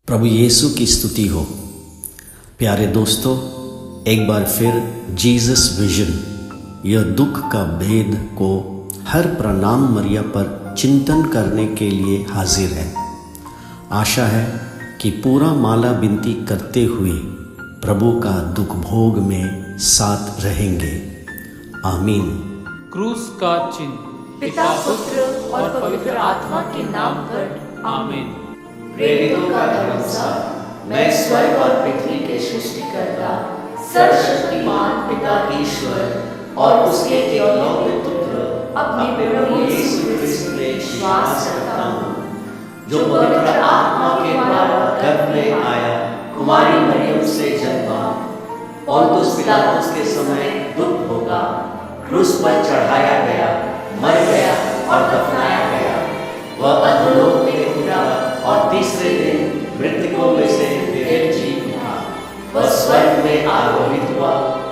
प्रभु यीशु की स्तुति हो। प्यारे दोस्तों, एक बार फिर जीसस विजन यह दुख का भेद को हर प्रणाम मरिया पर चिंतन करने के लिए हाजिर है। आशा है कि पूरा माला बिनती करते हुए प्रभु का दुख भोग में साथ रहेंगे। आमीन। क्रूस का चिन्ह पिता, पुत्र और पवित्र आत्मा के नाम पर आमीन। प्रेरितों का भरोसा। मैं स्वर्ग और पृथ्वी के सृष्टिकर्ता सर्वशक्तिमान पिता ईश्वर और उसके एकलौते पुत्र अपने प्रभु यीशु क्रिस्त में विश्वास करता हूँ, जो पवित्र आत्मा के द्वारा गर्भ में आया, कुमारी मरियम से जन्मा, पौलुस पिलातुस के समय दुख भोगा, क्रूस पर चढ़ाया गया, मर गया और दफनाया गया। वह अधोलोक में उतरा और तीसरे दिन मृतकों में से फिर जी उठा। वह स्वर्ग में आरोहित हुआ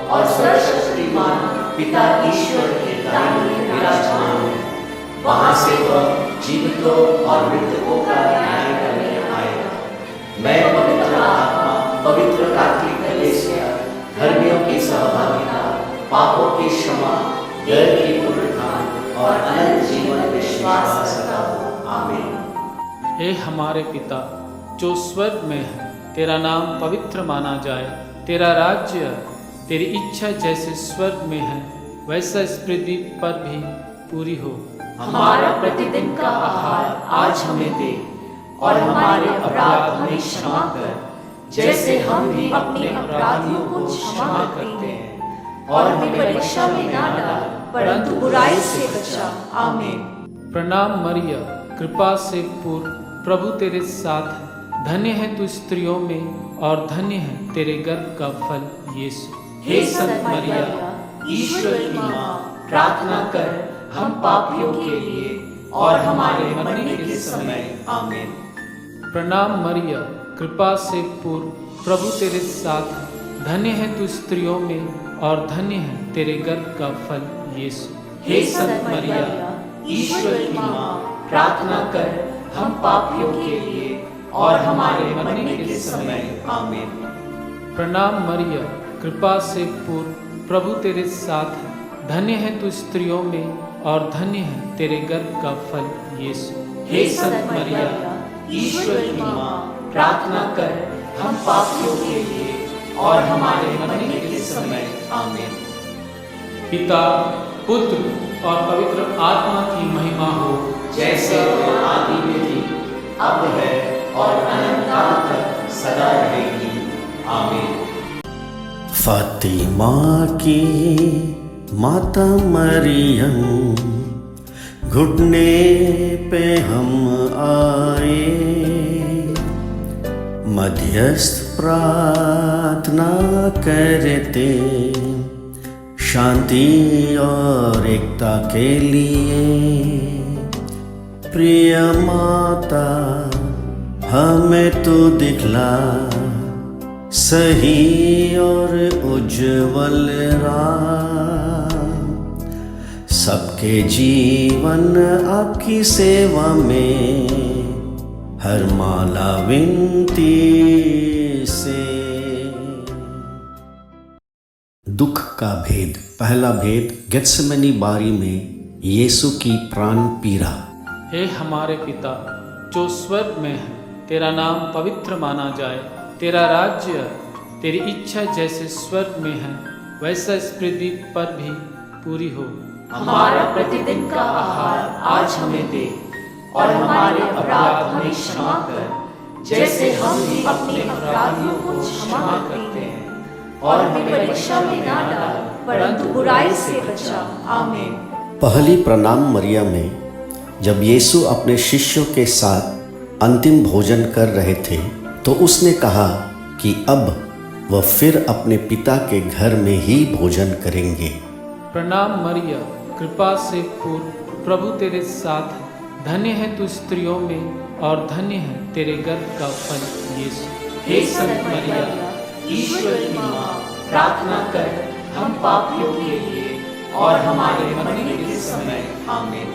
और सर्वशक्तिमान पिता ईश्वर के दाहिने विराजमान है। वहां से वह जीवितों और मृतकों का न्याय करने आएगा। मैं पवित्र आत्मा, पवित्र कैथोलिक कलीसिया, धर्मियों की सहभागिता, पापों की क्षमा, जड़ की पुनरुत्थान और अनंत जीवन में विश्वास करता हूँ। आमीन। हे हमारे पिता जो स्वर्ग में है, तेरा नाम पवित्र माना जाए। तेरा राज्य, तेरी इच्छा जैसे स्वर्ग में है वैसा इस पृथ्वी पर भी पूरी हो। हमारा प्रतिदिन का आहार आज हमें दे और हमारे अपराध हमें क्षमा कर, जैसे हम भी अपने अपराधियों को क्षमा करते हैं, और हमें परीक्षा में ना डाल परंतु बुराई से बचा। आमीन। प्रणाम मरिया, कृपा से पूर्ण, प्रभु तेरे साथ है। धन्य है तू स्त्रियों में और धन्य है तेरे गर्भ का फल यीशु। हे संत मरिया, ईश्वर की माँ, प्रार्थना कर हम पापियों के लिए और हमारे मरने के समय। आमीन। प्रणाम मरिया, कृपा से पूर्ण, प्रभु तेरे साथ है। धन्य है तू स्त्रियों में और धन्य है तेरे गर्भ का फल यीशु। हे संत मरिया, ईश्वर की माँ, प्रार्थना कर हम पापियों के लिए और हमारे मरने के समय। आमीन। प्रणाम मरिया, कृपा से पूर्ण, प्रभु तेरे साथ है। धन्य है तू स्त्रियों में और धन्य है तेरे गर्भ का फल यीशु। हे संत मरिया, ईश्वर की माँ, प्रार्थना कर हम पापियों के लिए और हमारे मरने के समय। आमीन। पिता, पुत्र और पवित्र आत्मा की महिमा हो, जैसे आदि में थी, अब है और अनंत काल तक सदा रहेगी। आमीन। फातिमा की माता मरियम, घुटने पे हम आए, मध्यस्थ प्रार्थना करते शांति और एकता के लिए। प्रिय माता, हमें तो दिखला सही और उज्जवल राह, सबके जीवन आपकी सेवा में हर माला विनती से। दुख का भेद। पहला भेद, गेत्सेमनी बारी में यीशु की प्राण पीड़ा। हे हमारे पिता जो स्वर्ग में है, तेरा नाम पवित्र माना जाए। तेरा राज्य, तेरी इच्छा जैसे स्वर्ग में है वैसा इस पृथ्वी पर भी पूरी हो। हमारा प्रतिदिन का आहार आज हमें दे और हमारे अपराध हमें क्षमा कर, जैसे हम भी अपने अपराधियों को क्षमा करते हैं, और हमें परीक्षा में ना डाल परंतु बुराई से बचा। आमीन। पहली प्रणाम मरिया में जब यीशु अपने शिष्यों के साथ अंतिम भोजन कर रहे थे तो उसने कहा कि अब वह फिर अपने पिता के घर में ही भोजन करेंगे। प्रणाम मरिया, कृपा से पूर्ण, प्रभु तेरे साथ है। धन्य है तू स्त्रियों में और धन्य है तेरे गर्भ का फल यीशु। हे संत मरिया, ईश्वर की माँ, प्रार्थना कर हम पापियों के लिए और हमारे मरने के समय। आमीन।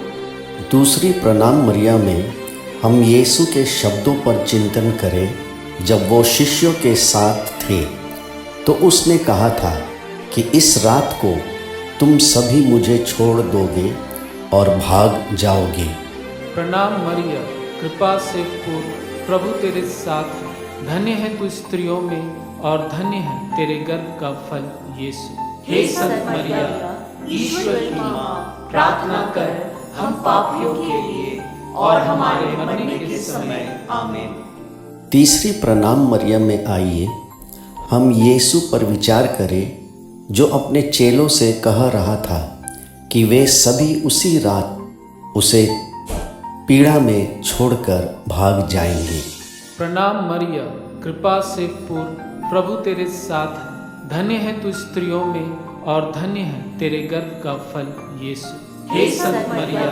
दूसरी प्रणाम मरिया में हम यीशु के शब्दों पर चिंतन करें जब वो शिष्यों के साथ थे तो उसने कहा था कि इस रात को तुम सभी मुझे छोड़ दोगे और भाग जाओगे। प्रणाम मरिया, कृपा से पूर्ण, प्रभु तेरे साथ है। धन्य है तू स्त्रियों में और धन्य है तेरे गर्भ का फल यीशु। हे संत मरिया, ईश्वर की माँ, प्रार्थना कर हम पापियों के लिए और हमारे मरने के समय आमीन। तीसरी प्रणाम मरियम में आइए हम यीशु पर विचार करें, जो अपने चेलों से कह रहा था कि वे सभी उसी रात उसे पीड़ा में छोड़कर भाग जाएंगे। प्रणाम मरिया, कृपा से पूर्ण, प्रभु तेरे साथ है। धन्य है तू स्त्रियों में और धन्य है तेरे गर्भ का फल यीशु। हे संत मरिया,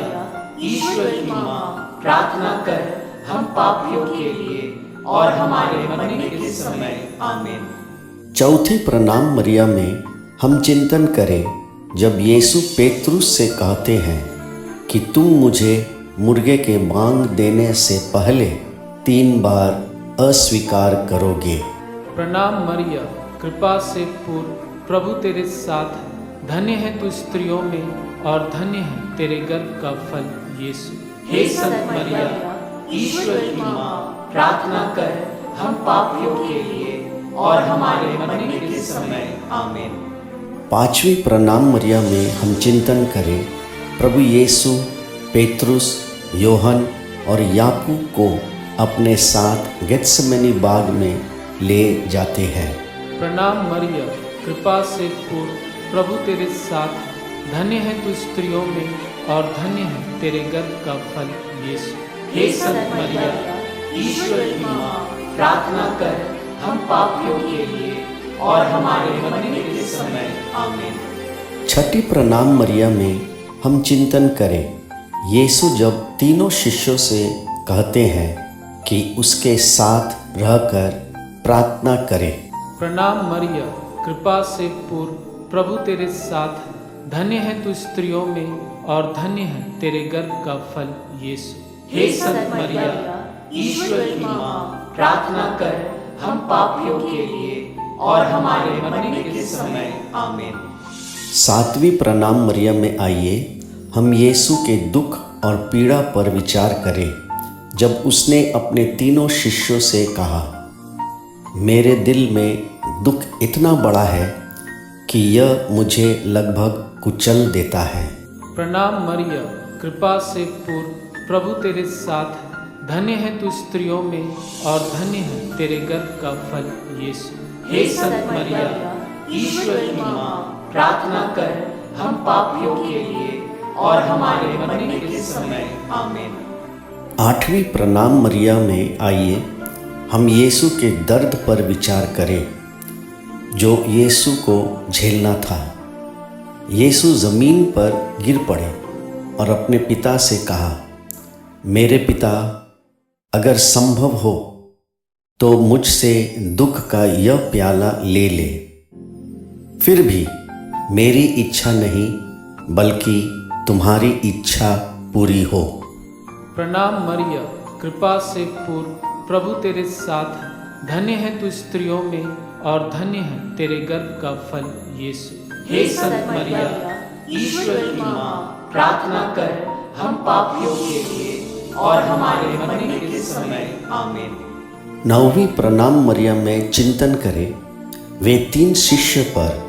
ईश्वर की माँ, प्रार्थना कर हम पापियों के लिए और हमारे मरने के समय आमीन। चौथी प्रणाम मरियम में हम चिंतन करें, जब यीशु पेतरुस से कहते हैं कि तुम मुझे मुर्गे के मांग देने से पहले 3 बार अस्वीकार करोगे। प्रणाम मरिया, कृपा से पूर्ण, प्रभु तेरे साथ है। धन्य है तू स्त्रियों में और धन्य है तेरे गर्भ का फल यीशु। हे संत मरिया, ईश्वर की माँ, प्रार्थना कर हम पापियों के लिए और हमारे मरने के समय आमीन। पांचवी प्रणाम मरियम में हम चिंतन करें, प्रभु यीशु पेतरुस, योहन और याकूब को अपने साथ गेत्सेमनी बाग में ले जाते हैं। प्रणाम मरिया, कृपा से पूर्ण, प्रभु तेरे साथ है। धन्य है तू स्त्रियों में और धन्य है तेरे गर्भ का फल यीशु। हे संत मरिया, ईश्वर की माँ, प्रार्थना कर हम पापियों के लिए और हमारे मरने के समय आमीन। छठी प्रणाम मरियम में हम चिंतन करें, यीशु जब तीनों शिष्यों से कहते हैं कि उसके साथ रहकर प्रार्थना करें। प्रणाम मरिया, कृपा से पूर्ण, प्रभु तेरे साथ है। धन्य है तू स्त्रियों में और धन्य है तेरे गर्भ का फल यीशु। हे संत मरिया, ईश्वर की माँ, प्रार्थना कर हम पापियों के लिए और हमारे मरने के समय आमीन। सातवीं प्रणाम मरियम में आइए हम यीशु के दुख और पीड़ा पर विचार करें, जब उसने अपने तीनों शिष्यों से कहा, मेरे दिल में दुख इतना बड़ा है कि यह मुझे लगभग कुचल देता है। प्रणाम मरिया, कृपा से पूर्ण, प्रभु तेरे साथ है। धन्य है तू स्त्रियों में और धन्य है तेरे गर्भ का फल यीशु। हे संत मरिया, ईश्वर की माँ, प्रार्थना कर हम पापियों के लिए और हमारे मरने के समय आमीन। आठवीं प्रणाम मरियम में आइए हम यीशु के दर्द पर विचार करें, जो यीशु को झेलना था। यीशु ज़मीन पर गिर पड़े और अपने पिता से कहा, मेरे पिता, अगर संभव हो तो मुझसे दुख का यह प्याला ले ले, फिर भी मेरी इच्छा नहीं बल्कि तुम्हारी इच्छा पूरी हो। प्रणाम मरिया, कृपा से पूर्ण, प्रभु तेरे साथ है। धन्य है तू स्त्रियों में और धन्य है तेरे गर्भ का फल यीशु। हे संत मरिया, ईश्वर की माँ, प्रार्थना कर हम पापियों के लिए और हमारे मरने के समय आमीन। नौवीं प्रणाम मरियम में चिंतन करें, वे 3 शिष्य पर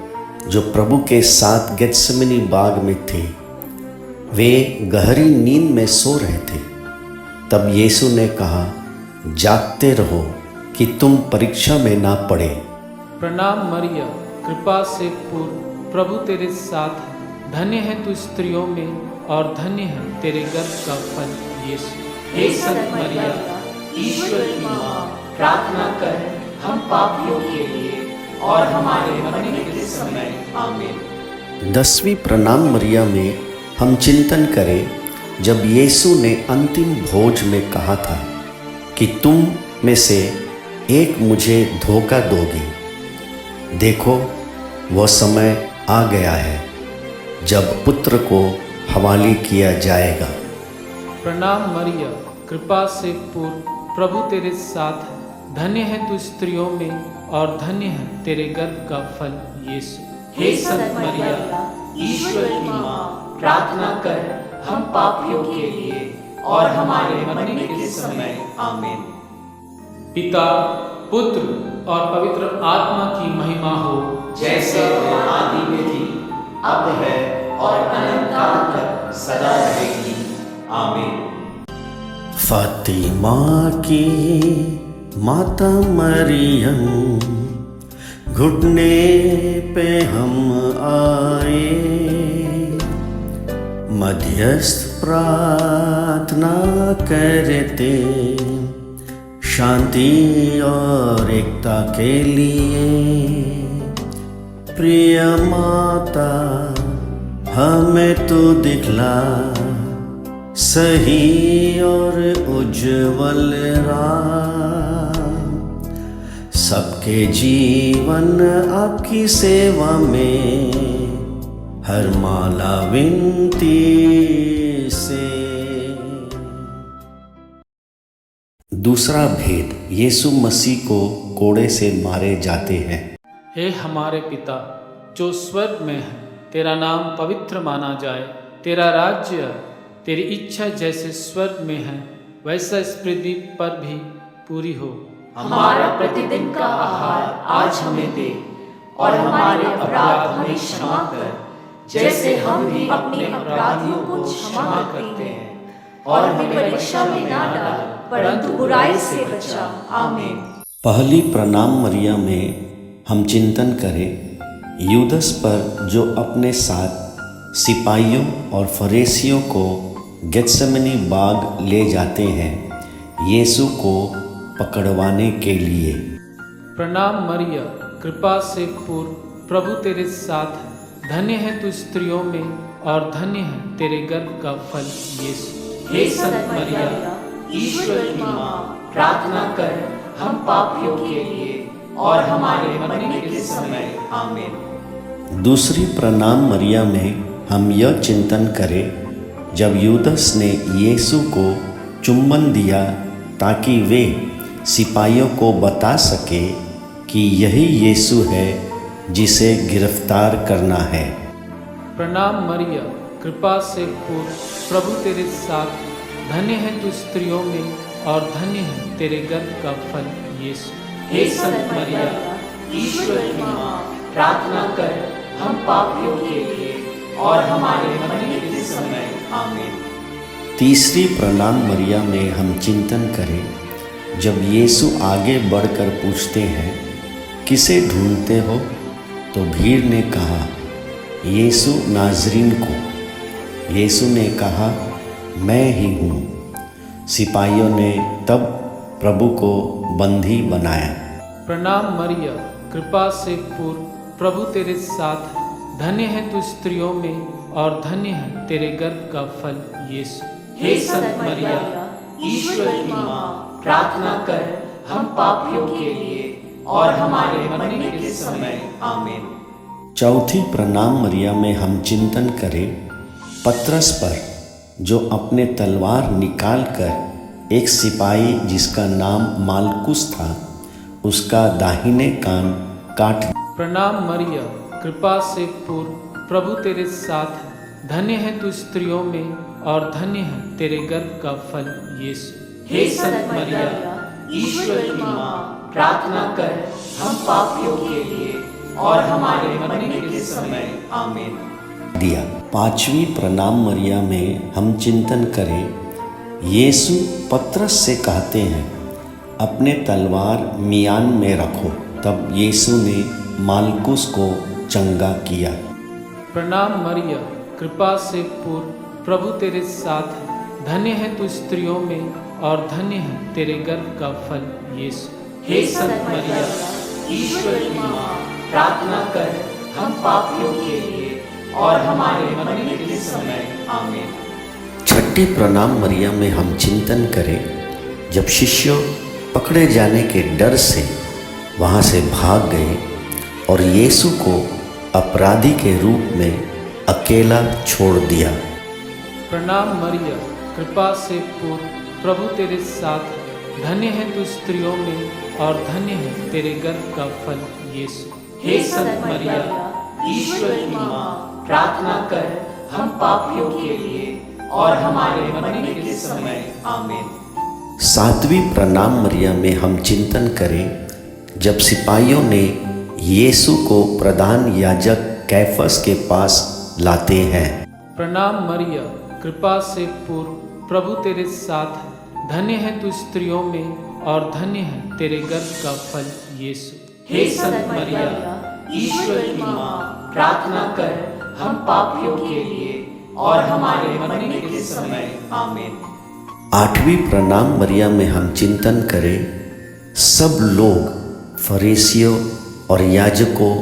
जो प्रभु के साथ गेत्सेमनी बाग में थे, वे गहरी नींद में सो रहे थे। तब यीशु ने कहा, जागते रहो कि तुम परीक्षा में ना पड़े। प्रणाम मरिया, कृपा से पूर्ण, प्रभु तेरे साथ है। धन्य है तू स्त्रियों में और धन्य है तेरे गर्भ का फल यीशु। हे संत मरिया, ईश्वर की माँ, प्रार्थना कर हम पापियों के लिए और हमारे मरने के समय आमीन। 10वीं प्रणाम मरियम में हम चिंतन करें, जब यीशु ने अंतिम भोज में कहा था कि तुम में से एक मुझे धोखा दोगे। देखो, वह समय आ गया है जब पुत्र को हवाले किया जाएगा। प्रणाम मरिया, कृपा से पूर्ण, प्रभु तेरे साथ है। धन्य है तू स्त्रियों में और धन्य है तेरे गर्भ का फल यीशु। हे संत मरिया, ईश्वर की माँ, प्रार्थना कर हम पापियों के लिए और हमारे मरने के समय। आमीन। पिता, पुत्र और पवित्र आत्मा की महिमा हो, जैसे आदि में थी, अब है और अनंत काल तक सदा रहेगी। आमीन। फातिमा की माता मरियम, घुटने पे हम आए, मध्यस्थ प्रार्थना करते शांति और एकता के लिए। प्रिय माता, हमें तो दिखला सही और उज्जवल राह, सबके जीवन आपकी सेवा में हर माला विनती से। दूसरा भेद, यीशु मसीह को कोड़े से मारे जाते हैं। हे हमारे पिता जो स्वर्ग में है, तेरा नाम पवित्र माना जाए, तेरा राज्य, तेरी इच्छा जैसे स्वर्ग में है वैसा इस पृथ्वी पर भी पूरी हो। हमारा प्रतिदिन का आहार आज हमें दे और हमारे अपराध हमें क्षमा कर, जैसे हम भी अपने अपराधियों को क्षमा करते हैं, और हमें परीक्षा में ना डाल परंतु बुराई से बचा। आमीन। पहली प्रणाम मरिया में हम चिंतन करें यूदस पर, जो अपने साथ सिपाहियों और फरीसियों को गेत्सेमनी बाग ले जाते हैं यीशु को पकड़वाने के लिए। प्रणाम मरिया, कृपा से पूर्ण, प्रभु तेरे साथ है, धन्य है तू स्त्रियों में और धन्य है तेरे गर्भ का फल यीशु। हे संत मरिया, ईश्वर की माँ, प्रार्थना कर हम पापियों के लिए और हमारे मरने के समय। आमीन। दूसरी प्रणाम मरिया में हम यह चिंतन करें, जब यूदस ने यीशु को चुंबन दिया ताकि वे सिपाहियों को बता सके कि यही यीशु है जिसे गिरफ्तार करना है। प्रणाम मरिया, कृपा से पूर्ण, प्रभु तेरे साथ, धन्य है तू स्त्रियों में और धन्य है तेरे गर्भ का फल यीशु। हे संत मरिया, ईश्वर की माँ, प्रार्थना कर हम पापियों के लिए और हमारे मरने के समय। आमीन। तीसरी प्रणाम मरिया में हम चिंतन करें, जब यीशु आगे बढ़कर पूछते हैं किसे ढूंढते हो, तो भीड़ ने कहा यीशु नाज़रीन को। यीशु ने कहा मैं ही हूँ। सिपाहियों ने तब प्रभु को बंदी बनाया। प्रणाम मरिया, कृपा से पूर्ण, प्रभु तेरे साथ है, धन्य है तू स्त्रियों में और धन्य है तेरे गर्भ का फल यीशु। हे संत मरिया, ईश्वर की माँ, प्रार्थना कर हम पापियों के लिए और हमारे मरने के समय। आमीन। चौथी प्रणाम मरिया में हम चिंतन करें पतरस पर, जो अपने तलवार निकाल कर एक सिपाही जिसका नाम मालकुस था उसका दाहिने कान काट। प्रणाम मरिया, कृपा से पूर्ण, प्रभु तेरे साथ है, धन्य है तू स्त्रियों में और धन्य है तेरे गर्भ का फल यीशु। हे संत मरिया, ईश्वर की माँ, प्रार्थना कर हम पापियों के लिए और हमारे मरने के समय। आमीन। दिया। पांचवी प्रणाम मरिया में हम चिंतन करें, यीशु पतरस से कहते हैं अपने तलवार मियान में रखो। तब यीशु ने मालकुस को चंगा किया। प्रणाम मरिया, कृपा से पूर्ण, प्रभु तेरे साथ है, धन्य है तू स्त्रियों में और धन्य है तेरे गर्भ का फल यीशु। हे संत मरिया, ईश्वर की माँ, प्रार्थना कर हम पापियों के लिए और हमारे मरने के समय। आमीन। छठी प्रणाम मरिया में हम चिंतन करें, जब शिष्य पकड़े जाने के डर से वहाँ से भाग गए और यीशु को अपराधी के रूप में अकेला छोड़ दिया। प्रणाम मरिया, कृपा से पूर्ण, प्रभु तेरे साथ है, धन्य है तू स्त्रियों में और धन्य है तेरे गर्भ का फल यीशु। हे संत मरिया, ईश्वर की माँ, प्रार्थना कर हम पापियों के लिए और हमारे मरने के समय। आमीन। सातवीं प्रणाम मरिया में हम चिंतन करें जब सिपाहियों ने यीशु को प्रधान याजक कैफस के पास लाते हैं। प्रणाम मरिया, कृपा से पूर्ण, प्रभु तेरे साथ है। धन्य है तू स्त्रियों में और धन्य है तेरे गर्भ का फल यीशु। हे संत मरिया, ईश्वर की माँ, प्रार्थना कर हम पापियों के लिए और हमारे मरने के समय। आमीन। आठवीं प्रणाम मरिया में हम चिंतन करें सब लोग फरीसियों और याजकों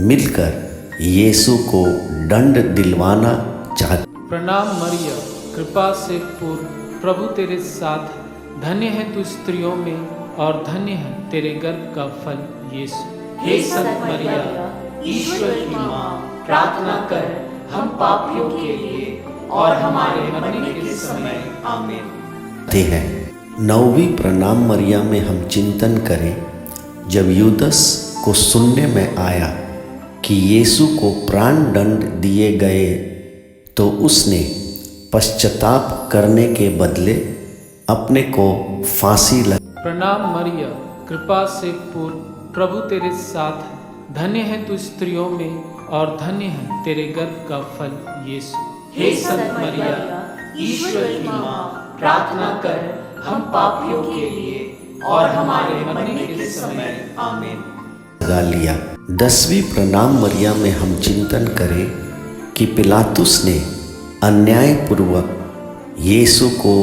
मिलकर यीशु को दंड दिलवाना चाहते। प्रणाम मरिया, कृपा से पूर्ण, प्रभु तेरे साथ है। धन्य है तू स्त्रियों में और धन्य है तेरे गर्भ का फल यीशु। हे संत मरिया, ईश्वर की माँ, प्रार्थना कर हम पापियों के लिए और हमारे मरने के समय। आमीन। हैं। नौवीं प्रणाम मरिया में हम चिंतन करें जब यूदस को सुनने में आया कि यीशु को प्राण दंड दिए गए तो उसने पश्चाताप करने के बदले अपने को फांसी लगा। प्रणाम मरिया, कृपा से पूर्ण, प्रभु तेरे साथ है। धन्य है तू स्त्रियों में और धन्य है तेरे गर्भ का फल यीशु। हे संत मरिया, ईश्वर की माँ, प्रार्थना कर हम पापियों के लिए और हमारे मरने के समय। आमीन। लगा लिया। 10वीं प्रणाम मरिया में हम चिंतन करें कि पिलातुस ने अन्यायपूर्वक यीशु को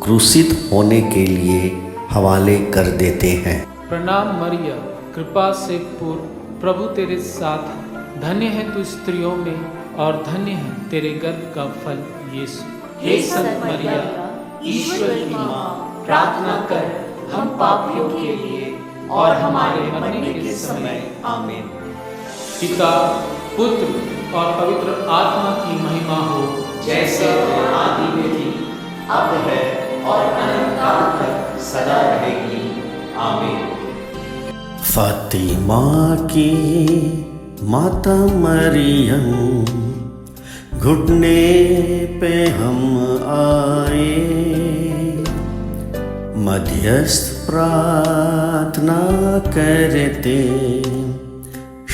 क्रूसित होने के लिए हवाले कर देते हैं। प्रणाम मरिया, कृपा से पूर्ण, प्रभु तेरे साथ है। धन्य है तू स्त्रियों में और धन्य है तेरे गर्भ का फल यीशु। हे संत मरिया, ईश्वर की माँ, प्रार्थना कर हम पापियों के लिए और हमारे मरने के समय। आमीन। पिता, पुत्र और पवित्र आत्मा की महिमा हो, जैसे आदि में थी, अब है और अनंत काल तक सदा रहेगी। आमीन। फातिमा की माता मरियम, घुटने पे हम आए, मध्यस्थ प्रार्थना करते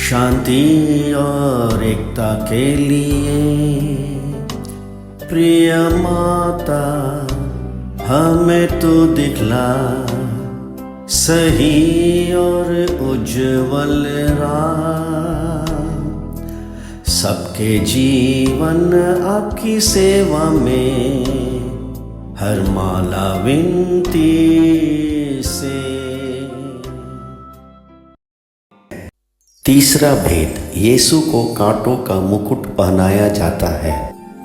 शांति और एकता के लिए। प्रिय माता, हमें तो दिखला सही और उज्जवल राह, सबके जीवन आपकी सेवा में हर माला विनती से। तीसरा भेद, यीशु को कांटों का मुकुट पहनाया जाता है।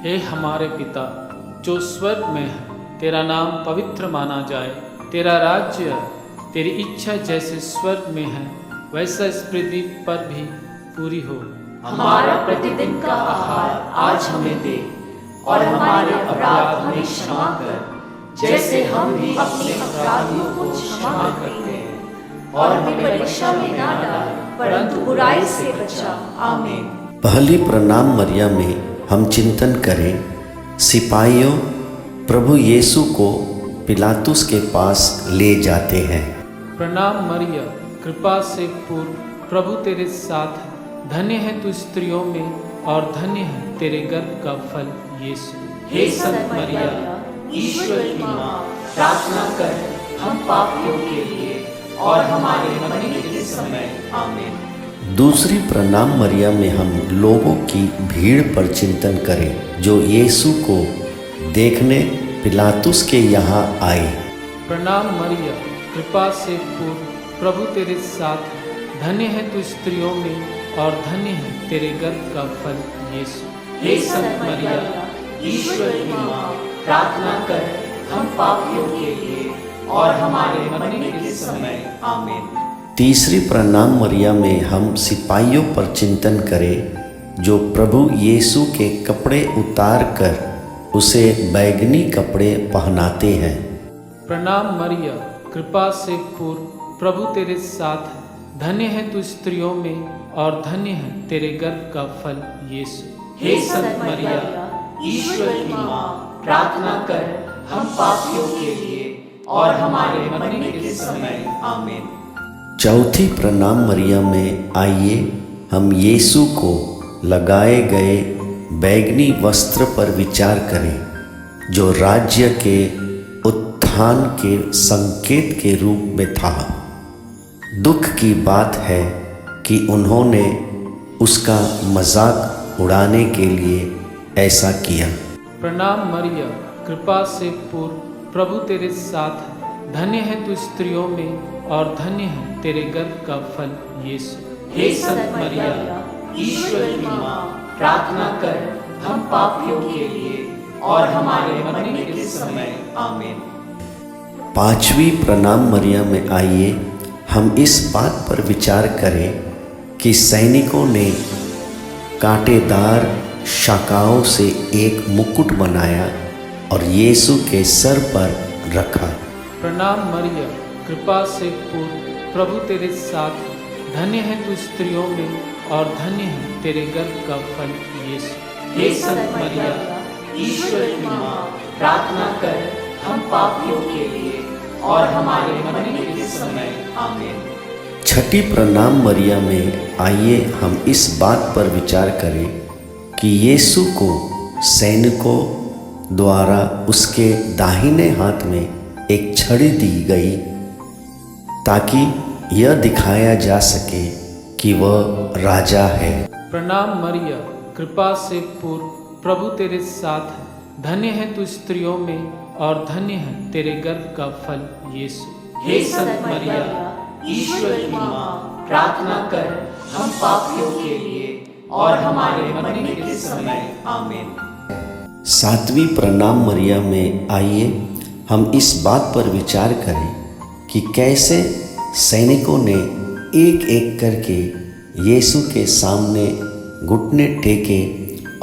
हे हमारे पिता जो स्वर्ग में है, तेरा नाम पवित्र माना जाए। तेरा राज्य, तेरी इच्छा जैसे स्वर्ग में है वैसा इस पृथ्वी पर भी पूरी हो। हमारा प्रतिदिन का आहार आज हमें दे और हमारे अपराध हमें क्षमा कर, जैसे हम भी अपने अपराधियों को क्षमा करते हैं, और हमें परीक्षा में ना डाल परंतु बुराई से बचा। आमीन। पहली प्रणाम मरिया में हम चिंतन करें सिपाहियों प्रभु यीशु को पिलातुस के पास ले जाते हैं। प्रणाम मरिया, कृपा से पूर्ण, प्रभु तेरे साथ है। धन्य है तू स्त्रियों में और धन्य है तेरे गर्भ का फल यीशु। हे संत मरिया, ईश्वर की माँ, प्रार्थना कर हम पापियों के लिए और हमारे मरने के समय। आमीन। दूसरी प्रणाम मरिया में हम लोगों की भीड़ पर चिंतन करें जो यीशु को देखने पिलातुस के यहाँ आए। प्रणाम मरिया, कृपा से पूर्ण, प्रभु तेरे साथ है। धन्य है तू स्त्रियों में और धन्य है तेरे गर्भ का फल यीशु। हे संत मरिया, ईश्वर की माँ, प्रार्थना कर हम पापियों के लिए और हमारे मरने के समय। आमीन। तीसरी प्रणाम मरिया में हम सिपाहियों पर चिंतन करें जो प्रभु यीशु के कपड़े उतार कर उसे बैगनी कपड़े पहनाते हैं। प्रणाम मरिया, कृपा से पूर्ण, प्रभु तेरे साथ है। धन्य है तू स्त्रियों में और धन्य है तेरे गर्भ का फल यीशु। हे संत मरिया, ईश्वर की माँ, प्रार्थना कर हम पापियों के लिए और हमारे मरने के समय। आमीन। चौथी प्रणाम मरिया में आइए हम यीशु को लगाए गए बैंगनी वस्त्र पर विचार करें, जो राज्य के उत्थान के संकेत के रूप में था। दुख की बात है कि उन्होंने उसका मजाक उड़ाने के लिए ऐसा किया। प्रणाम मरिया, कृपा से पूर्ण, प्रभु तेरे साथ है। धन्य है तू स्त्रियों में और धन्य है तेरे गर्भ का फल यीशु। हे संत मरिया, ईश्वर की माँ, प्रार्थना कर हम पापियों के लिए और हमारे मरने के समय। आमीन। पांचवी प्रणाम मरिया में आइए हम इस बात पर विचार करें कि सैनिकों ने कांटेदार शाखाओं से एक मुकुट बनाया और यीशु के सर पर रखा। प्रणाम मरिया, कृपा से पूर्ण, प्रभु तेरे साथ है। धन्य है तू स्त्रियों में और धन्य है तेरे गर्भ का फल यीशु। हे संत मरिया, ईश्वर की माँ, प्रार्थना कर हम पापियों के लिए और हमारे मरने के समय। आमीन। छठी प्रणाम मरिया में आइए हम इस बात पर विचार करें कि यीशु को सैनिकों द्वारा उसके दाहिने हाथ में एक छड़ी दी गई, ताकि यह दिखाया जा सके कि वह राजा है। प्रणाम मरिया, कृपा से पूर्ण, प्रभु तेरे साथ है। धन्य है तू स्त्रियों में और धन्य है तेरे गर्भ का फल यीशु। हे संत मरिया, ईश्वर की माँ, प्रार्थना कर हम पापियों के लिए और हमारे मरने के समय। आमीन। सातवीं प्रणाम मरिया में आइए हम इस बात पर विचार करें कि कैसे सैनिकों ने एक एक करके यीशु के सामने घुटने टेके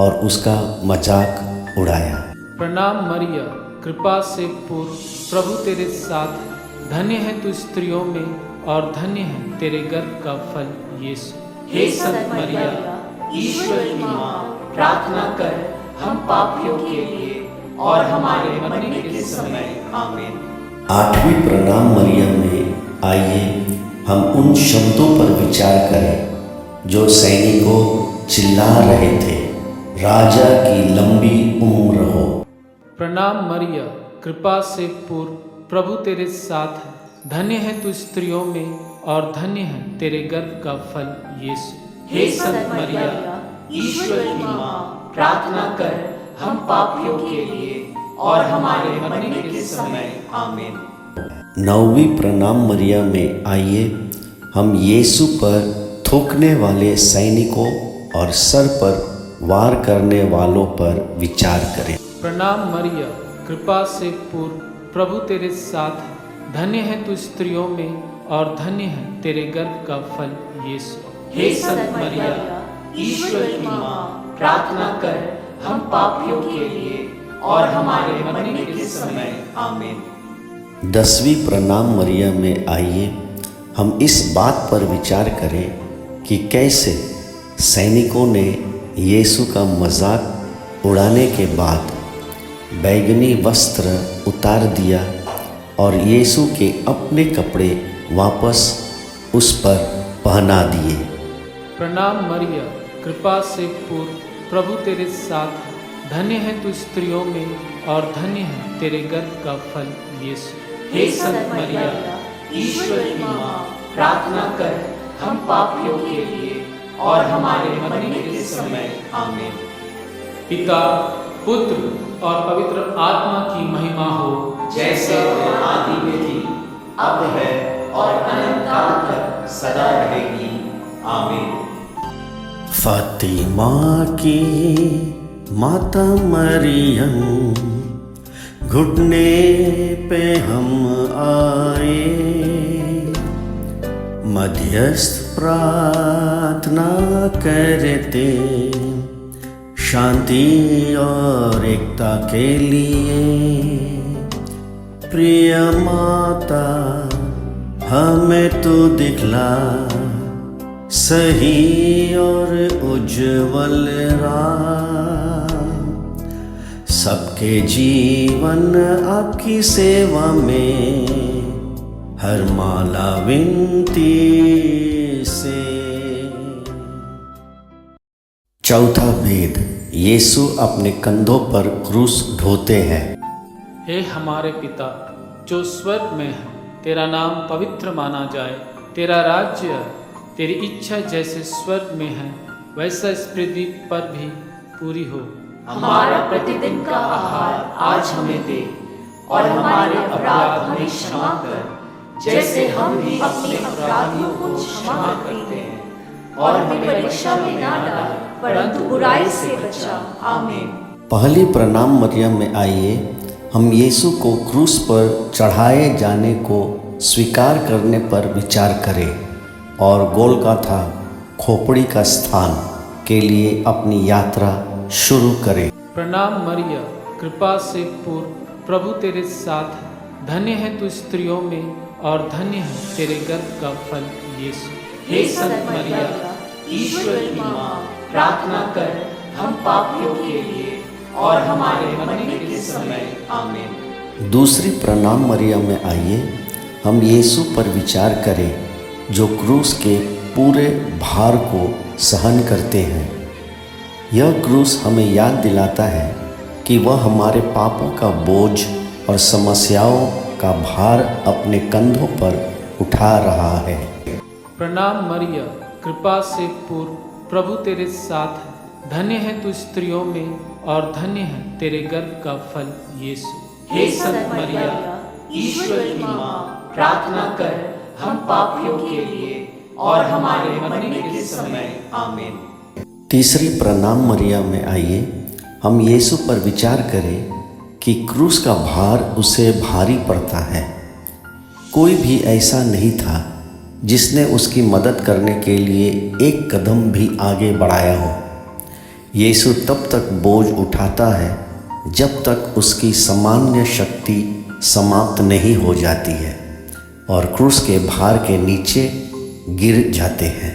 और उसका मजाक उड़ाया। प्रणाम मरिया, कृपा से पूर्ण, प्रभु तेरे साथ है। धन्य है तू स्त्रियों में और धन्य है तेरे गर्भ का फल यीशु। हे संत मरिया, ईश्वर की माँ, प्रार्थना कर हम पापियों के लिए और हमारे मरने के समय। आमीन। आठवीं प्रणाम मरिया में आइए हम उन शब्दों पर विचार करें जो सैनिकों चिल्ला रहे थे, राजा की लंबी उम्र हो। प्रणाम मरिया, कृपा से पूर्ण, प्रभु तेरे साथ है। धन्य है तू स्त्रियों में और धन्य है तेरे गर्भ का फल यीशु। हे संत मरिया, ईश्वर की माँ, प्रार्थना कर हम पापियों के लिए और हमारे मरने के समय। आमीन। नौवीं प्रणाम मरिया में आइए हम यीशु पर थूकने वाले सैनिकों और सर पर वार करने वालों पर विचार करें। प्रणाम मरिया, कृपा से पूर्ण, प्रभु तेरे साथ है। धन्य है तू स्त्रियों में और धन्य है तेरे गर्भ का फल यीशु। हे संत मरिया, ईश्वर की माँ, प्रार्थना कर हम पापियों के लिए और हमारे मरने के समय। आमीन। 10वीं प्रणाम मरिया में आइए हम इस बात पर विचार करें कि कैसे सैनिकों ने यीशु का मजाक उड़ाने के बाद बैंगनी वस्त्र उतार दिया और यीशु के अपने कपड़े वापस उस पर पहना दिए। प्रणाम मरिया, कृपा से पूर्ण, प्रभु तेरे साथ है। धन्य है तू स्त्रियों में और धन्य है तेरे गर्भ का फल यीशु। हे संत मरिया, ईश्वर की माँ, प्रार्थना कर हम पापियों के लिए और हमारे मरने के समय। आमीन। पिता, पुत्र और पवित्र आत्मा की महिमा हो, जैसे आदि में थी, अब है और अनंत काल तक सदा रहेगी। आमीन। फातिमा की माता मरियम, घुटने पे हम आए, मध्यस्थ प्रार्थना करते शांति और एकता के लिए। प्रिय माता हमें तो दिखला सही और उज्जवल राह, सबके जीवन आपकी सेवा में हर माला विनती से। चौथा भेद, यीशु अपने कंधों पर क्रूस ढोते हैं। हे हमारे पिता जो स्वर्ग में है, तेरा नाम पवित्र माना जाए, तेरा राज्य, तेरी इच्छा जैसे स्वर्ग में है वैसा इस पृथ्वी पर भी पूरी हो। हमारा प्रतिदिन का आहार आज हमें दे, और हमारे अपराध हमें क्षमा कर जैसे हम भी अपने अपराधियों को क्षमा करते हैं, और हमें परीक्षा में ना डाल परंतु बुराई से बचा। आमीन। पहली प्रणाम मरियम में आइए हम यीशु को क्रूस पर चढ़ाए जाने को स्वीकार करने पर विचार करें और गोलगाथा खोपड़ी का स्थान के लिए अपनी यात्रा शुरू करें। प्रणाम मरिया, कृपा से पूर्ण, प्रभु तेरे साथ है, धन्य है तू स्त्रियों में और धन्य है तेरे गर्भ का फल यीशु। हे संत मरिया, ईश्वर की माँ, प्रार्थना कर हम पापियों के लिए और हमारे मरने के समय। आमीन। दूसरी प्रणाम मरियम में आइए हम यीशु पर विचार करें जो क्रूस के पूरे भार को सहन करते हैं। यह क्रूस हमें याद दिलाता है कि वह हमारे पापों का बोझ और समस्याओं का भार अपने कंधों पर उठा रहा है। प्रणाम मरिया, कृपा से पूर्ण, प्रभु तेरे साथ है, धन्य है तू स्त्रियों में और धन्य है तेरे गर्भ का फल यीशु। हे संत मरिया, ईश्वर की माँ, प्रार्थना कर हम पापियों के लिए और हमारे मरने के समय। आमीन। तीसरी प्रणाम मरियम में आइए हम यीशु पर विचार करें कि क्रूस का भार उसे भारी पड़ता है। कोई भी ऐसा नहीं था जिसने उसकी मदद करने के लिए एक कदम भी आगे बढ़ाया हो। यीशु तब तक बोझ उठाता है जब तक उसकी सामान्य शक्ति समाप्त नहीं हो जाती है और क्रूस के भार के नीचे गिर जाते हैं।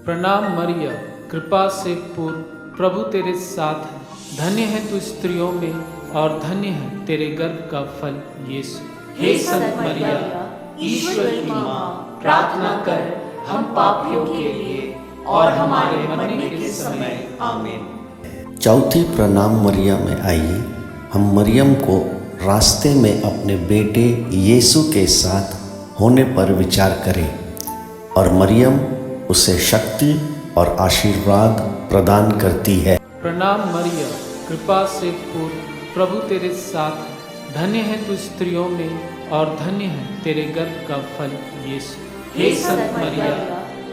प्रणाम मरिया, कृपा से पूर्ण, प्रभु तेरे साथ है, धन्य है तू स्त्रियों में और धन्य है तेरे गर्भ का फल यीशु। हे संत मरिया, ईश्वर की माँ, प्रार्थना कर हम पापियों के लिए और हमारे मरने के समय। आमीन। चौथी प्रणाम मरियम में आइए हम मरियम को रास्ते में अपने बेटे यीशु के साथ होने पर विचार करें और मरियम उसे शक्ति और आशीर्वाद प्रदान करती है। प्रणाम मरिया, कृपा से पूर्ण, प्रभु तेरे साथ है, धन्य है तू स्त्रियों में और धन्य है तेरे गर्भ का फल यीशु। हे संत मरिया,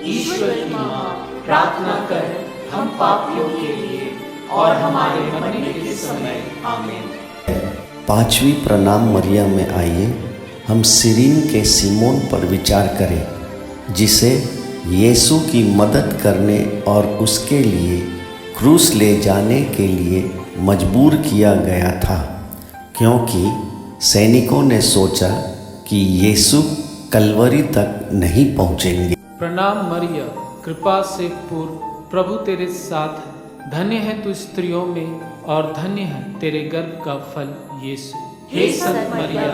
ईश्वर की माँ, प्रार्थना कर हम पापियों के लिए और हमारे मरने के समय। आमीन। पांचवी प्रणाम मरियम में आइए हम सिरीन के सिमोन पर विचार करें जिसे यीशु की मदद करने और उसके लिए क्रूस ले जाने के लिए मजबूर किया गया था, क्योंकि सैनिकों ने सोचा कि यीशु कलवरी तक नहीं पहुंचेंगे। प्रणाम मरिया, कृपा से पूर्ण, प्रभु तेरे साथ है, धन्य है तू स्त्रियों में और धन्य है तेरे गर्भ का फल यीशु। हे संत मरिया,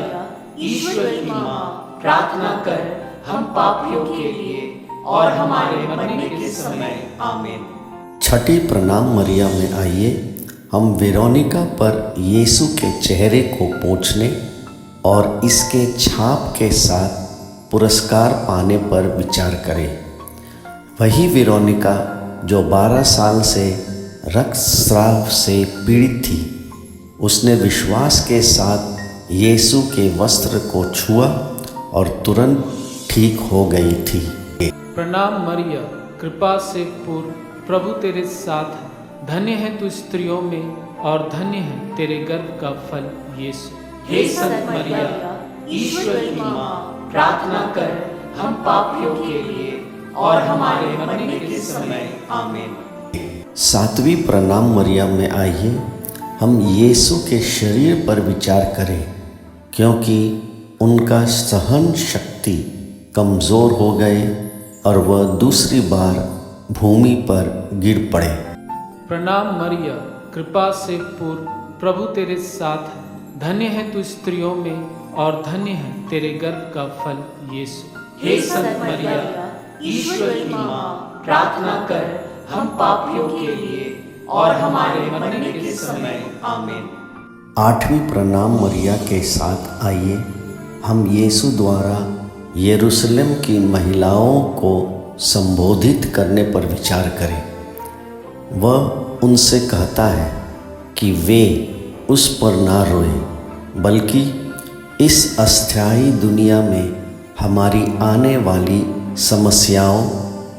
ईश्वर की माँ, प्रार्थना कर हम पापियों के लिए और हमारे मरने के समय। आमीन। छठी प्रणाम मरियम में आइए हम वेरोनिका पर यीशु के चेहरे को पोंछने और इसके छाप के साथ पुरस्कार पाने पर विचार करें। वही वेरोनिका जो 12 साल से रक्तस्राव से पीड़ित थी, उसने विश्वास के साथ यीशु के वस्त्र को छुआ और तुरंत ठीक हो गई थी। प्रणाम मरिया, कृपा से पूर्ण, प्रभु तेरे साथ है, धन्य है तू स्त्रियों में और धन्य है तेरे गर्भ का फल यीशु। हे संत मरिया, ईश्वर की माँ, प्रार्थना कर हम पापियों के लिए और हमारे मरने के समय। आमीन। सातवीं प्रणाम मरियम में आइए हम यीशु के शरीर पर विचार करें, क्योंकि उनका सहन शक्ति कमज़ोर हो गए और वह दूसरी बार भूमि पर गिर पड़े। प्रणाम मरिया, कृपा से पूर्ण, प्रभु तेरे साथ है। धन्य है तू स्त्रियों में और धन्य है तेरे गर्भ का फल यीशु। हे संत मरिया, ईश्वर की माँ, प्रार्थना कर हम पापियों के लिए और हमारे मरने के समय। आमीन। 8वीं प्रणाम मरिया के साथ आइए हम यीशु द्वारा यरूशलेम की महिलाओं को संबोधित करने पर विचार करें। वह उनसे कहता है कि वे उस पर ना रोएं, बल्कि इस अस्थायी दुनिया में हमारी आने वाली समस्याओं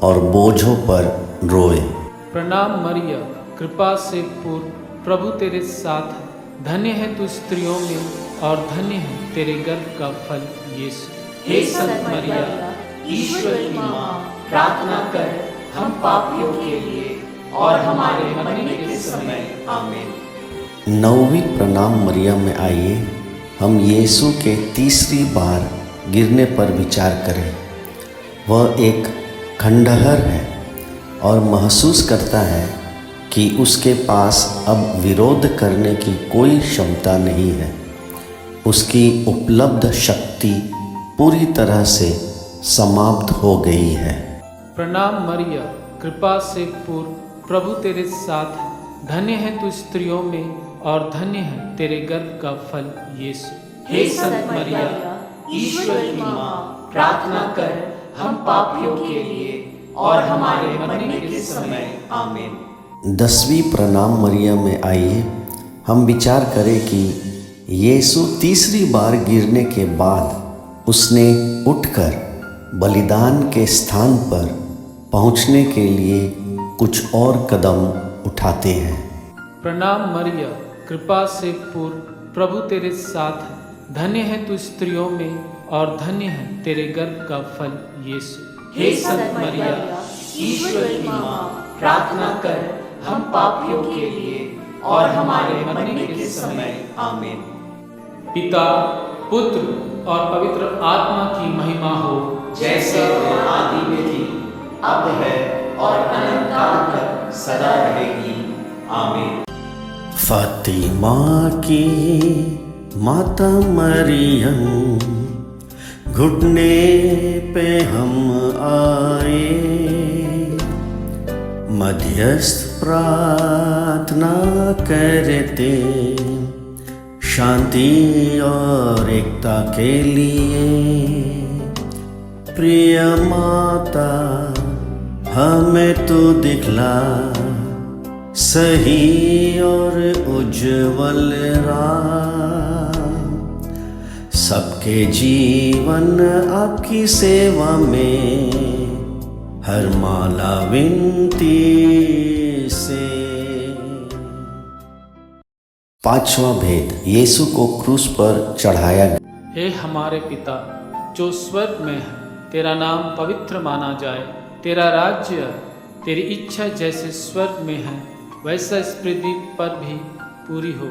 और बोझों पर रोएं। प्रणाम मरिया, कृपा से पूर्ण, प्रभु तेरे साथ है। धन्य है तू स्त्रियों में और धन्य है तेरे गर्भ का फल यीशु। हे संत मरिया, ईश्वर की माँ, प्रार्थना कर हम पापियों के लिए और हमारे मरने के समय। आमीन। 9वीं प्रणाम मरिया में आइए हम यीशु के तीसरी बार गिरने पर विचार करें। वह एक खंडहर है और महसूस करता है कि उसके पास अब विरोध करने की कोई क्षमता नहीं है। उसकी उपलब्ध शक्ति पूरी तरह से समाप्त हो गई है। प्रणाम मरिया, कृपा से पूर्ण, प्रभु तेरे साथ है। धन्य है तू स्त्रियों में और धन्य है तेरे गर्भ का फल यीशु। हे संत मरिया, ईश्वर की माँ, प्रार्थना कर हम पापियों के लिए और हमारे मरने के समय। आमीन। 10वीं प्रणाम मरिया में आइए हम विचार करें कि यीशु तीसरी बार गिरने के बाद उसने उठकर बलिदान के स्थान पर पहुंचने के लिए कुछ और कदम उठाते हैं। प्रणाम मरिया, कृपा से पूर्ण, प्रभु तेरे साथ है। धन्य है तू स्त्रियों में और धन्य है तेरे गर्भ का फल यीशु। हे संत मरिया, ईश्वर की माँ, प्रार्थना कर हम पापियों के लिए और हमारे मरने के समय। आमीन। पिता, पुत्र और पवित्र आत्मा की महिमा हो, जैसे आदि में थी, अब है और अनंत काल तक सदा रहेगी। आमीन। फातिमा की माता मरियम, घुटने पे हम आए, मध्यस्थ प्रार्थना करते शांति और एकता के लिए। प्रिय माता, हमें तो दिखला सही और उज्जवल राह, सबके जीवन आपकी सेवा में हर माला विनती से। 5वां भेद, यीशु को क्रूस पर चढ़ाया गया। हे हमारे पिता जो स्वर्ग में है, तेरा नाम पवित्र माना जाए। तेरा राज्य, तेरी इच्छा जैसे स्वर्ग में है वैसा इस पृथ्वी पर भी पूरी हो।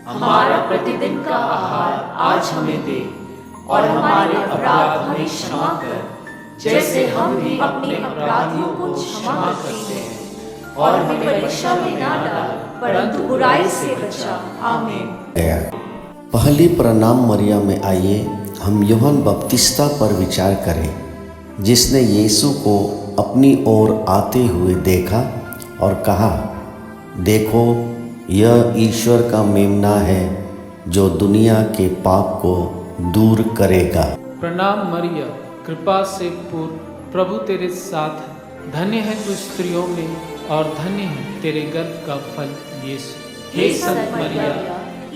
हमारा प्रतिदिन का आहार आज हमें दे और हमारे अपराध हमें क्षमा कर, जैसे हम भी अपने अपराधियों को क्षमा करते हैं, और हमें परीक्षा में ना डाल परंतु बुराई से बचा। आमीन। गया। पहली प्रणाम मरिया में आइए हम यूहन्ना बपतिस्ता पर विचार करें, जिसने यीशु को अपनी ओर आते हुए देखा और कहा, देखो यह ईश्वर का मेमना है जो दुनिया के पाप को दूर करेगा। प्रणाम मरिया, कृपा से पूर्ण, प्रभु तेरे साथ है। धन्य है तू स्त्रियों में और धन्य है तेरे गर्भ का फल यीशु। हे संत मरिया,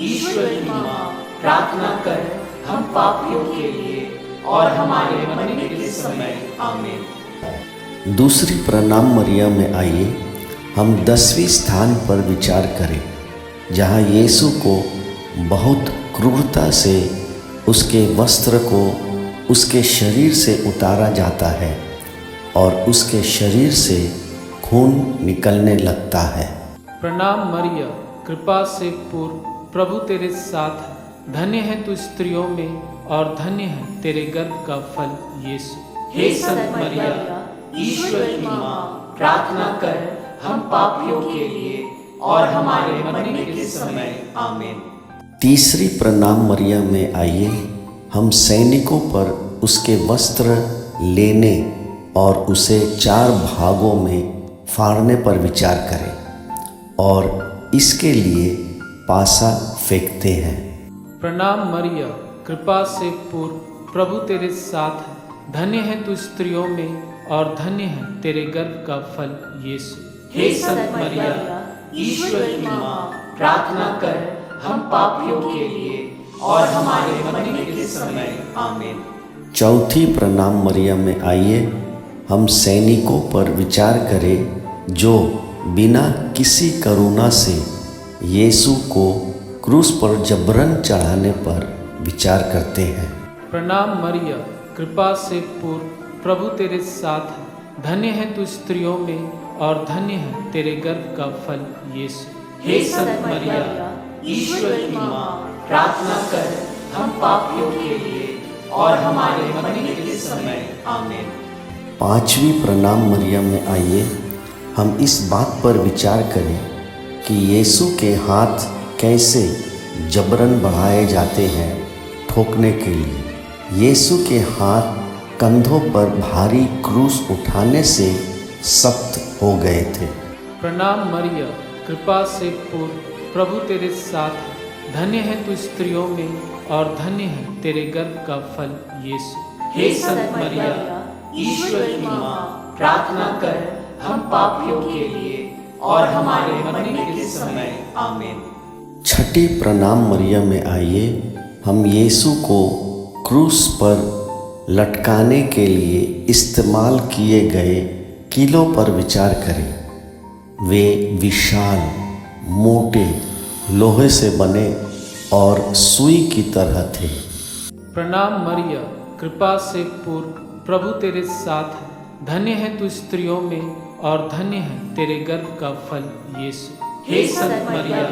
ईश्वर की माँ, प्रार्थना कर हम पापियों के लिए और हमारे मरने के समय। आमीन। दूसरी प्रणाम मरिया में आइए हम 10वें स्थान पर विचार करें, जहाँ यीशु को बहुत क्रूरता से उसके वस्त्र को उसके शरीर से उतारा जाता है और उसके शरीर से खून निकलने लगता है। प्रणाम मरिया, कृपा से पूर्ण, प्रभु तेरे साथ है। धन्य है तू स्त्रियों में और धन्य है तेरे गर्भ का फल यीशु। हे संत मरिया, ईश्वर की माँ, प्रार्थना कर हम पापियों के लिए और हमारे मरने के समय आमीन। तीसरी प्रणाम मरिया में आइए हम सैनिकों पर उसके वस्त्र लेने और उसे 4 भागों में फाड़ने पर विचार करें और इसके लिए पासा फेंकते हैं। प्रणाम मरिया, कृपा से पूर्ण, प्रभु तेरे साथ है। धन्य है तू स्त्रियों में और धन्य है तेरे गर्भ का फल यीशु। हे संत मरिया, ईश्वर की माँ, प्रार्थना कर हम पापियों के लिए और हमारे मरने के समय आमीन। चौथी प्रणाम मरिया में आइए हम सैनिकों पर विचार करें जो बिना किसी करुणा से यीशु को क्रूस पर जबरन चढ़ाने पर विचार करते हैं। प्रणाम मरिया, कृपा से पूर्ण, प्रभु तेरे साथ है। धन्य है तू स्त्रियों में और धन्य है तेरे गर्भ का फल यीशु। हे संत मरिया, ईश्वर की माँ, प्रार्थना कर हम पापियों के लिए और हमारे मरने के समय आमीन। पांचवी प्रणाम मरियम में आइए हम इस बात पर विचार करें कि यीशु के हाथ कैसे जबरन बढ़ाए जाते हैं ठोकने के लिए। यीशु के हाथ कंधों पर भारी क्रूस उठाने से सख्त हो गए थे। प्रणाम मरिया, कृपा से पूर्ण, प्रभु तेरे साथ है। धन्य है तू स्त्रियों में और धन्य है तेरे गर्भ का फल यीशु। हे संत मरिया, ईश्वर की माँ, प्रार्थना कर हम पापियों के लिए और हमारे मरने के समय आमीन। छठी प्रणाम मरियम में आइए हम यीशु को क्रूस पर लटकाने के लिए इस्तेमाल किए गए कीलों पर विचार करें। वे विशाल, मोटे, लोहे से बने और सुई की तरह थे। प्रणाम मरिया, कृपा से पूर्ण, प्रभु तेरे साथ है। धन्य है तू स्त्रियों में और धन्य है तेरे गर्भ का फल यीशु। हे संत मरिया,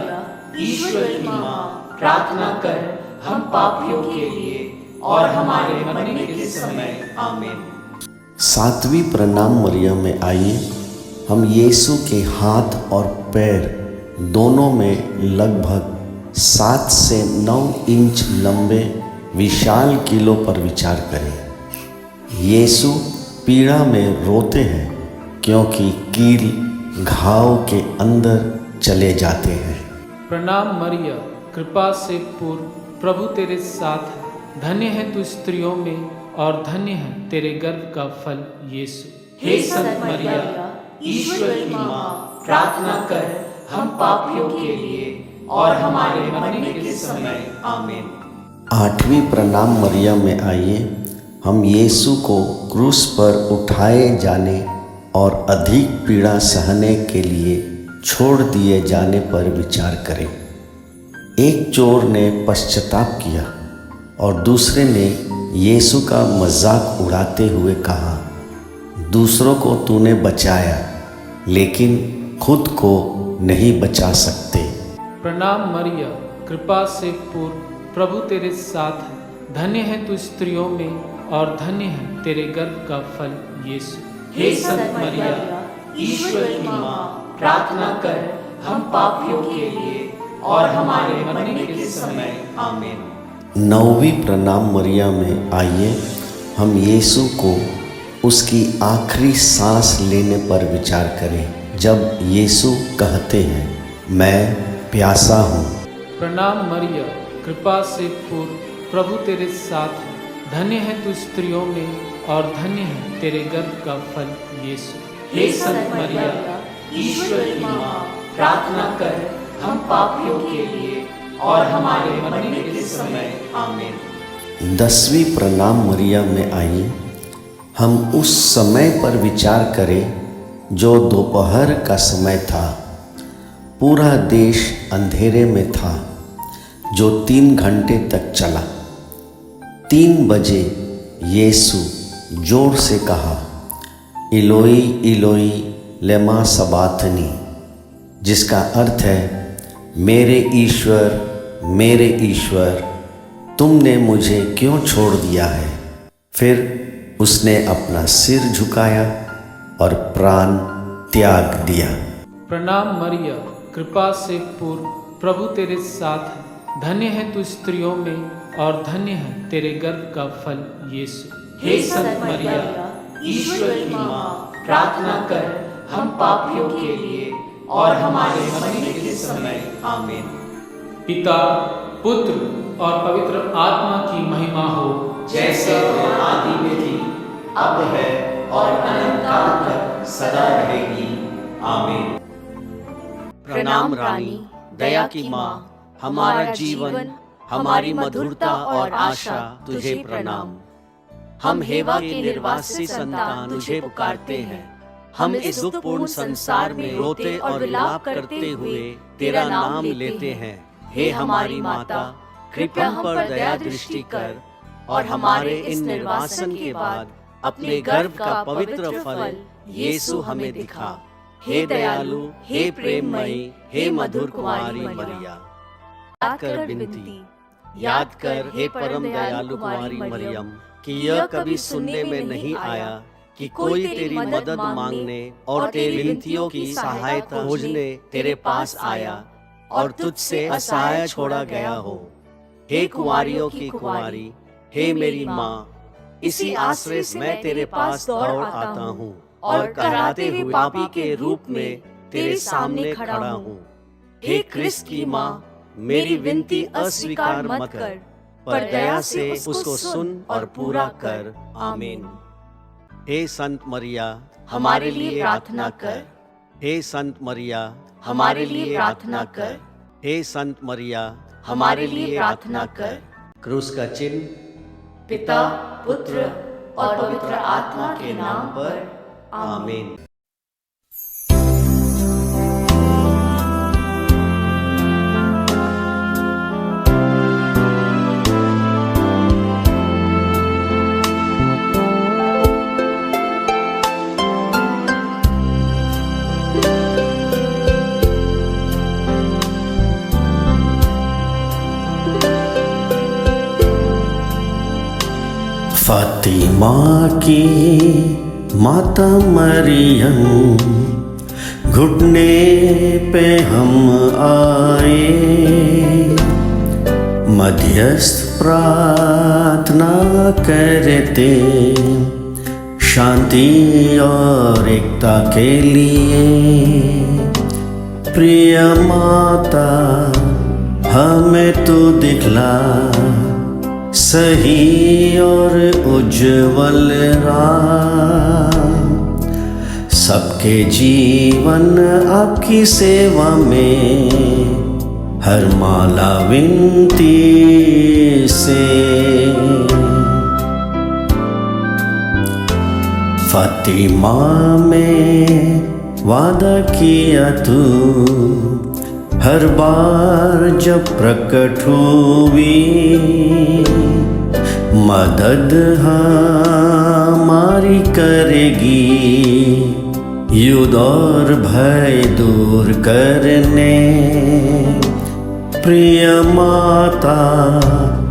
ईश्वर की माँ, प्रार्थना कर हम पापियों के लिए और हमारे मरने के समय आमीन। सातवीं प्रणाम मरियम में आइए हम यीशु के हाथ और पैर दोनों में लगभग 7 से 9 इंच लंबे विशाल कीलों पर विचार करें। यीशु पीड़ा में रोते हैं क्योंकि कील घाव के अंदर चले जाते हैं। प्रणाम मरिया, कृपा से पूर्ण, प्रभु तेरे साथ है। धन्य है तू स्त्रियों में और धन्य है तेरे गर्भ का फल यीशु। हे संत मरिया, ईश्वर की माँ, प्रार्थना कर हम पापियों के लिए और हमारे मरने के समय आमीन। आठवीं प्रणाम मरियम में आइए हम यीशु को क्रूस पर उठाए जाने और अधिक पीड़ा सहने के लिए छोड़ दिए जाने पर विचार करें। एक चोर ने पश्चाताप किया और दूसरे ने यीशु का मजाक उड़ाते हुए कहा, दूसरों को तूने बचाया लेकिन खुद को नहीं बचा सकते। प्रणाम मरिया, कृपा से पूर्ण, प्रभु तेरे साथ है। धन्य है तू स्त्रियों में और धन्य है तेरे गर्भ का फल यीशु। हे संत मरिया, ईश्वर की माँ, प्रार्थना कर हम पापियों के लिए और हमारे मरने के समय आमीन। नौवीं प्रणाम मरियम में आइए हम यीशु को उसकी आखिरी सांस लेने पर विचार करें जब यीशु कहते हैं, मैं प्यासा हूँ। प्रणाम मरिया, कृपा से पूर्ण, प्रभु तेरे साथ है। धन्य है तू स्त्रियों में और धन्य है तेरे गर्भ का फल यीशु। हे संत मरिया, ईश्वर की माँ, प्रार्थना कर हम पापियों के लिए और हमारे मरने के समय आमीन। 10वीं प्रणाम मरियम में आइए हम उस समय पर विचार करें जो दोपहर का समय था। पूरा देश अंधेरे में था जो 3 घंटे तक चला। 3 बजे यीशु जोर से कहा, इलोई इलोई लेमा सबाथनी, जिसका अर्थ है, मेरे ईश्वर तुमने मुझे क्यों छोड़ दिया है? फिर उसने अपना सिर झुकाया और प्राण त्याग दिया। प्रणाम मरिया, कृपा से पूर्ण, प्रभु तेरे साथ है। धन्य है तू स्त्रियों में और धन्य है तेरे गर्भ का फल यीशु। हे संत मरिया, ईश्वर की माँ, प्रार्थना कर हम पापियों के लिए और हमारे मरने के समय। आमीन। पिता, पुत्र और पवित्र आत्मा की महिमा हो, जैसे आदि में थी, अब है और अनंत काल तक सदा रहेगी। आमीन। प्रणाम रानी, दया की माँ, हमारा जीवन, हमारी मधुरता और आशा तुझे प्रणाम। हम हेवा के निर्वासी संतान तुझे पुकारते हैं। हम इस दुखपूर्ण संसार में रोते और विलाप करते हुए तेरा नाम लेते हैं। हे हमारी माता, कृपया हम पर दया दृष्टि कर और हमारे इस निर्वासन के बाद अपने गर्भ का पवित्र फल यीशु हमें दिखा। हे दयालु, हे प्रेममयी, हे मधुर कुमारी मरिया, याद कर विनती, याद कर हे परम दयालु कुमारी मरियम, कि यह कभी सुनने में नहीं आया कि कोई तेरी मदद मांगने और तेरी विनतियों की सहायता खोजने तेरे पास आया और तुझसे असहाय छोड़ा गया हो। हे कुंवारियों की कुंवारी, हे मेरी माँ, इसी आश्रय से मैं तेरे पास दौड़ आता हूँ और कराते हुए पापी के रूप में तेरे सामने खड़ा हूँ। हे क्रिस्त की माँ, मेरी विनती अस्वीकार मत कर, पर दया से उसको सुन और पूरा कर। आमीन। हे संत मरिया, हमारे लिए प्रार्थना कर। हे संत मरिया, हमारे लिए प्रार्थना कर। हे संत मरिया, हमारे लिए प्रार्थना कर। क्रूस का चिन्ह पिता, पुत्र और पवित्र आत्मा के नाम पर। आमीन। फातिमा की माता मरियम, घुटने पे हम आए, मध्यस्थ प्रार्थना करते शांति और एकता के लिए। प्रिय माता, हमें तो दिखला सही और उज्जवल राह, सबके जीवन आपकी सेवा में हर माला विनती से। फातिमा में वादा किया तू, हर बार जब प्रकट हुई, मदद हमारी करेगी, युद्ध और भय दूर करने। प्रिय माता,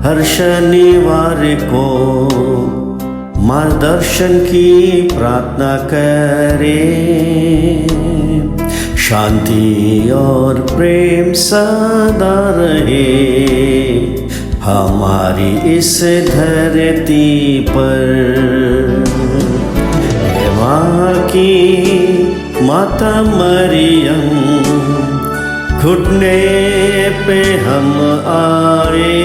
हर शनिवार को मार्गदर्शन की प्रार्थना करे, शांति और प्रेम सदा रहे हमारी इस धरती पर। माँ की माता मरियम, घुटने पे हम आए,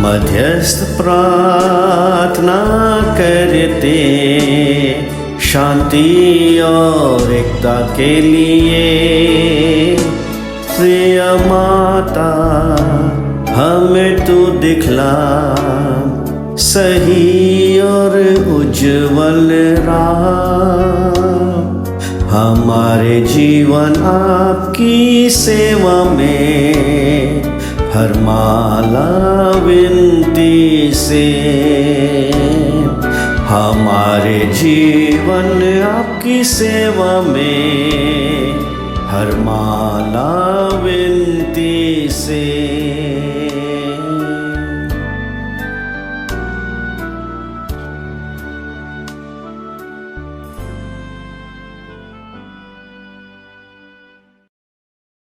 मध्यस्थ प्रार्थना करते शांति और एकता के लिए। प्रिय माता, हमें तू दिखला सही और उज्जवल राह, हमारे जीवन आपकी सेवा में हर माला विनती से। हमारे जीवन आपकी सेवा में हर माला विनती से।